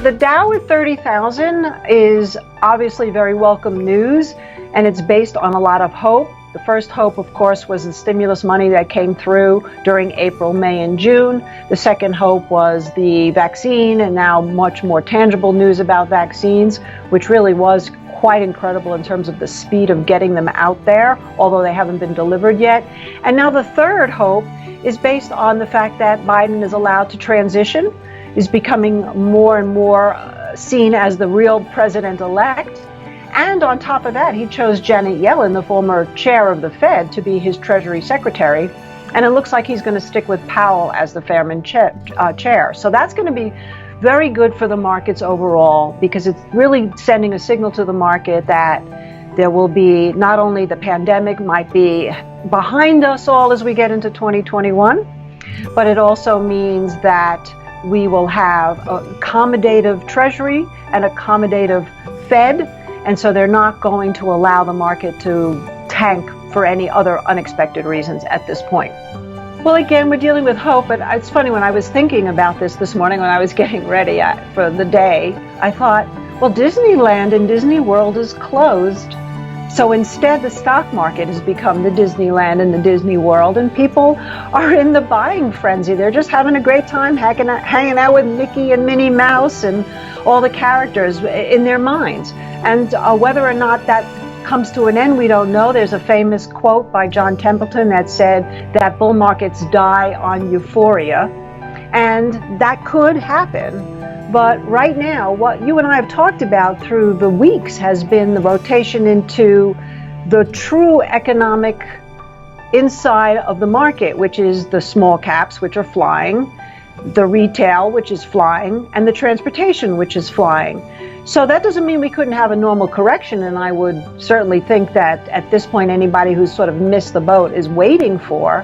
The Dow at 30,000 is obviously very welcome news, and it's based on a lot of hope. The first hope, of course, was the stimulus money that came through during April, May, and June. The second hope was the vaccine, and now much more tangible news about vaccines, which really was quite incredible in terms of the speed of getting them out there, although they haven't been delivered yet. And now the third hope is based on the fact that Biden is allowed to transition, is becoming more and more seen as the real president-elect. And on top of that, he chose Janet Yellen, the former chair of the Fed, to be his Treasury Secretary. And it looks like he's going to stick with Powell as the Fairman chair. So that's going to be very good for the markets overall, because it's really sending a signal to the market that there will be, not only the pandemic might be behind us all as we get into 2021, but it also means that we will have a accommodative Treasury and accommodative Fed, and so they're not going to allow the market to tank for any other unexpected reasons at this point. Well, again, we're dealing with hope, but it's funny, when I was thinking about this morning when I was getting ready for the day, I thought, well, Disneyland and Disney World is closed. So instead, the stock market has become the Disneyland and the Disney World, and people are in the buying frenzy. They're just having a great time hanging out with Mickey and Minnie Mouse and all the characters in their minds. And whether or not that comes to an end, we don't know. There's a famous quote by John Templeton that said that bull markets die on euphoria, and that could happen. But right now, what you and I have talked about through the weeks has been the rotation into the true economic inside of the market, which is the small caps, which are flying, the retail, which is flying, and the transportation, which is flying. So that doesn't mean we couldn't have a normal correction, and I would certainly think that at this point, anybody who's sort of missed the boat is waiting for.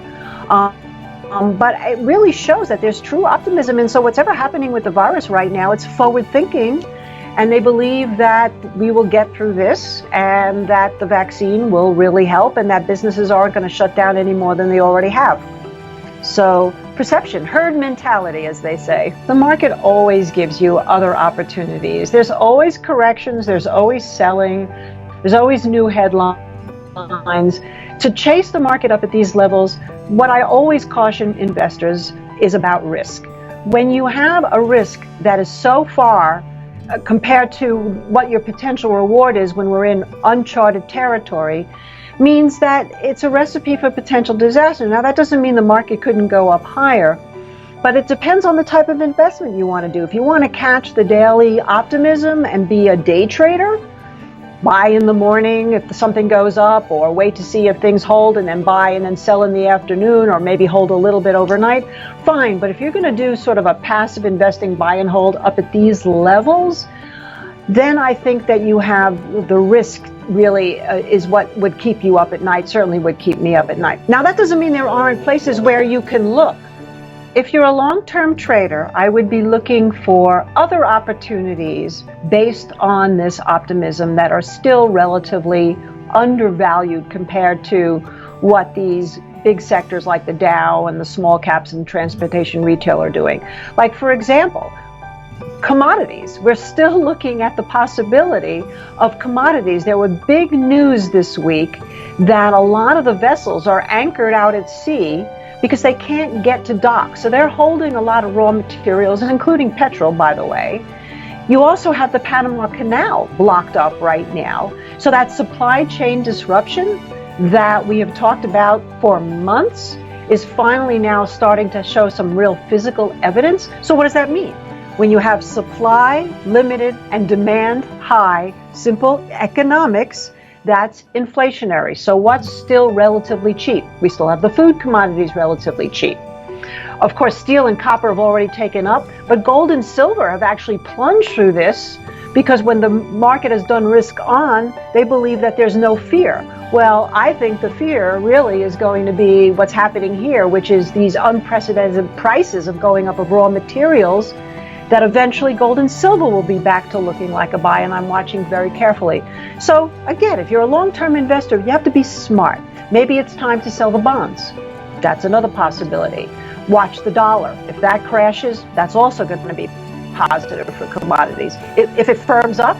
But it really shows that there's true optimism. And so whatever happening with the virus right now, it's forward thinking. And they believe that we will get through this, and that the vaccine will really help, and that businesses aren't going to shut down any more than they already have. So perception, herd mentality, as they say. The market always gives you other opportunities. There's always corrections. There's always selling. There's always new headlines. To chase the market up at these levels, what I always caution investors is about risk. When you have a risk that is so far compared to what your potential reward is when we're in uncharted territory, means that it's a recipe for potential disaster. Now, that doesn't mean the market couldn't go up higher, but it depends on the type of investment you want to do. If you want to catch the daily optimism and be a day trader, buy in the morning if something goes up, or wait to see if things hold and then buy and then sell in the afternoon, or maybe hold a little bit overnight, fine. But if you're going to do sort of a passive investing buy and hold up at these levels, then I think that you have the risk really is what would keep you up at night, certainly would keep me up at night. Now, that doesn't mean there aren't places where you can look. If you're a long-term trader, I would be looking for other opportunities based on this optimism that are still relatively undervalued compared to what these big sectors like the Dow and the small caps and transportation retail are doing. Like, for example, commodities. We're still looking at the possibility of commodities. There were big news this week that a lot of the vessels are anchored out at sea because they can't get to dock. So they're holding a lot of raw materials, including petrol, by the way. You also have the Panama Canal blocked up right now. So that supply chain disruption that we have talked about for months is finally now starting to show some real physical evidence. So what does that mean? When you have supply limited and demand high, simple economics, that's inflationary. So what's still relatively cheap? We still have the food commodities relatively cheap. Of course, steel and copper have already taken up, but gold and silver have actually plunged through this because when the market has done risk on, they believe that there's no fear. Well, I think the fear really is going to be what's happening here, which is these unprecedented prices of going up of raw materials, that eventually gold and silver will be back to looking like a buy, and I'm watching very carefully. So again, if you're a long-term investor, you have to be smart. Maybe it's time to sell the bonds. That's another possibility. Watch the dollar. If that crashes, that's also going to be positive for commodities. If it firms up,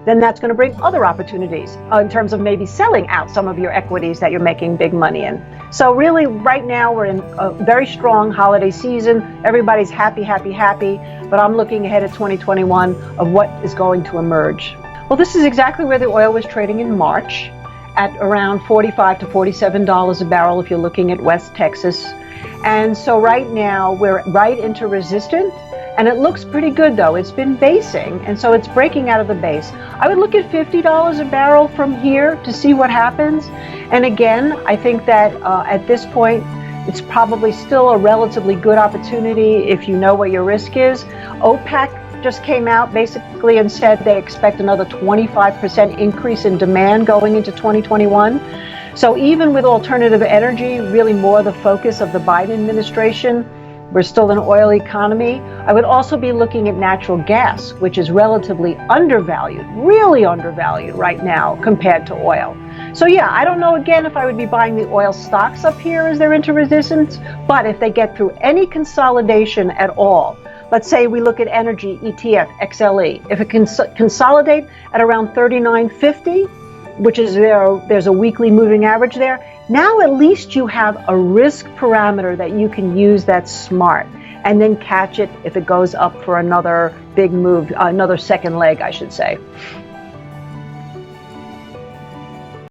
then that's going to bring other opportunities in terms of maybe selling out some of your equities that you're making big money in. So really, right now, we're in a very strong holiday season. Everybody's happy, happy, happy. But I'm looking ahead at 2021 of what is going to emerge. Well, this is exactly where the oil was trading in March, at around $45 to $47 a barrel if you're looking at West Texas. And so right now, we're right into resistance. And it looks pretty good, though. It's been basing, and so it's breaking out of the base. I would look at $50 a barrel from here to see what happens. And again, I think that at this point, it's probably still a relatively good opportunity if you know what your risk is. OPEC just came out basically and said they expect another 25% increase in demand going into 2021. So even with alternative energy, really more the focus of the Biden administration, we're still an oil economy. I would also be looking at natural gas, which is relatively undervalued, really undervalued right now compared to oil. So yeah, I don't know again if I would be buying the oil stocks up here as they're into resistance, but if they get through any consolidation at all, let's say we look at energy ETF, XLE, if it can consolidate at around 39.50, which is there's a weekly moving average there, now at least you have a risk parameter that you can use that's smart, and then catch it if it goes up for another big move, another second leg, I should say.